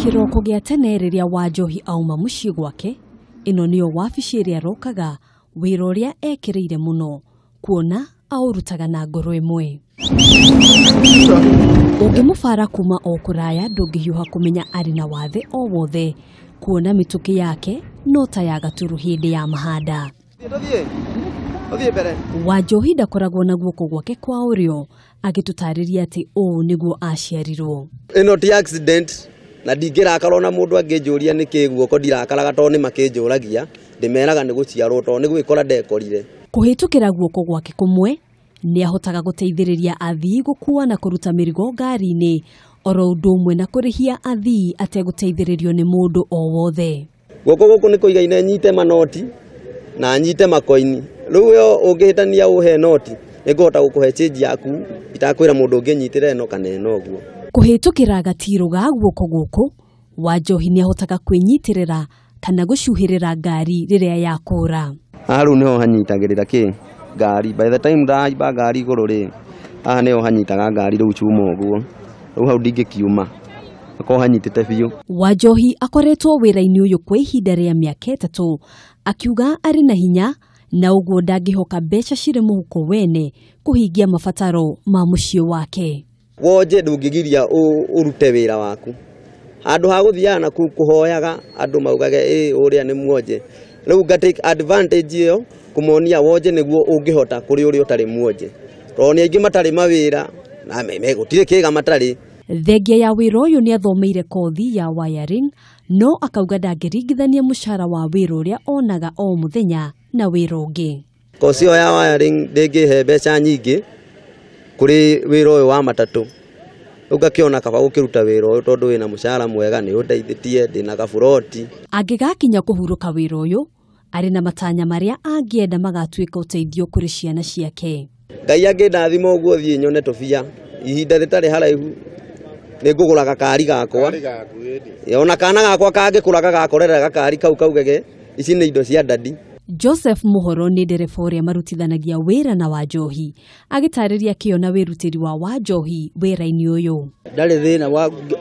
Kiroko gĩa tene rĩrĩa Wanjohi auma mũciĩ gwake, ĩno nĩyo wabici ĩrĩa arokaga, wĩra ũrĩa ekĩrĩire mũno, kuona aũrutaga na ngoro ĩmwe. Ũngĩmũbara kuma o kũraya ndũngĩhiũha kũmenya arĩ na wathe o wothe, kuona mĩtũkĩ yake no ta ya gaturu hĩndĩ ya mahanda. Wanjohi ndakoragwo na guoko gwake kwa ũrĩo, agĩtũtarĩria atĩ ũũ nĩguo aciarirwo. Ĩno ti accident, na ndingĩrakarwo na mũndũ angĩnjũria nĩkĩ guoko ndirakaraga tondũ nĩmakĩnjũragia, ndĩmeraga nĩ gũciarwo tondũ nĩ gwĩkora ndekorire. Kũhĩtũkĩra guoko gwake kũmwe, nĩahotaga gũteithĩrĩria athii gũkua na kũruta mĩrigo ngari-inĩ, oro ũndũ ũmwe na kũrĩhia athii ategũteithĩrĩrio nĩ mũndũ o wothe. Guoko gũkũ nĩ kũigaine nyite manoti na nyite makoini. Rĩu yo ũngĩhĩtania ũhe noti, nĩngũhota gũkũhe change yaku, itakwĩra mũndũ ũngĩ nyitĩra ĩno kana ĩno ũguo. Kũhĩtũkĩra gatirũ ga guoko gũkũ, Wanjohi nĩahotaga kwĩnyitĩrĩra kana gũcuhĩrĩra ngari rĩrĩa yakũra. Haha rĩu nĩho hanyitagĩrĩra kĩ ngari, by the time ndaimba ngari igũrũ rĩ, haha nĩho hanyitaga ngari rĩu cuma ũguo, rĩu hau ndingĩkiuma, hakorwo hanyitĩte biũ. Wanjohi akoretwo wĩra-inĩ ũyũ kwa ihinda rĩa mĩaka 3, akiuga arĩ na hinya na ũguo ndangĩhoka mbeca cirĩ mũhuko wene kũhingia mabataro ma mũciĩ wake. Wonje ndũngĩgiria ũrute wĩra waku. Handũ ha gũthiaga na kũhoyaga andũ maugage ũrĩa nĩ muonje. Rĩu ngatake advantage ĩyo kũmonia wonje nĩguo ũngĩhota kũrĩ ũrĩa ũtarĩ muonje. Tondũ nĩ aingĩ matarĩ mawĩra na gũtirĩ kĩga matarĩ. Thengia ya wĩra ũyũ nĩathomeire kothi ya wiring, no akauga ndangĩringithania mũcara wa wĩra ũrĩa onaga o mũthenya na wĩra ũngĩ. Kothi ĩyo ya wiring ndĩngĩhe mbeca nyingĩ kũrĩ wĩra ũyũ wa matatũ. Ũgakĩona kaba gũkĩruta wĩra ũyũ tondũ wĩna mũcara mwega nĩ ũndeithĩtie, ndĩna gaburoti. Angĩgakinya kũhurũka wĩra ũyũ, arĩ na matanya marĩa angĩenda magatuĩka ũteithio kũrĩ ciana ciake. Ngai angĩndathima ũguo thiĩ nyone tũbia, ihinda rĩtarĩ haraihu nĩngũgũra gakari gakwa. Ona kana gakwa kangĩkũra gagakorera gakari kau kaugage ici nĩ indo cia ndadi. Joseph Muhoro nĩ ndereba ũrĩa marutithanagia wĩra na Wanjohi, agĩtarĩria kĩona wĩrutĩri wa Wanjohi wĩra-inĩ ũyũ. Ndarĩ thĩna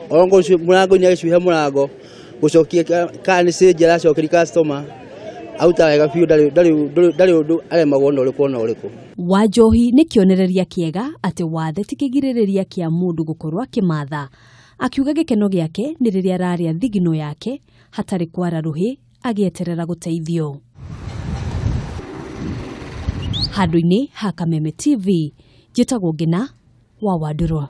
ongo mũrango-inĩ agĩcuhe mũrango gũcokia kana nĩ change aracokeria customer auta wega biũ ndarĩ ũndũ aremagwo na ũrĩkũ na ũrĩkũ. Wanjohi nĩ kĩonereria kĩega atĩ wathe ti kĩgirĩrĩria kĩa mũndũ gũkorwo akĩmatha, akiuga gĩkeno gĩake nĩ rĩrĩa ararĩa thigino yake hatarĩ kwara rũhĩ agĩeterera gũteithio. Handũ-inĩ ha Kameme TV, njĩtagwo Ngina wa Wandurwa.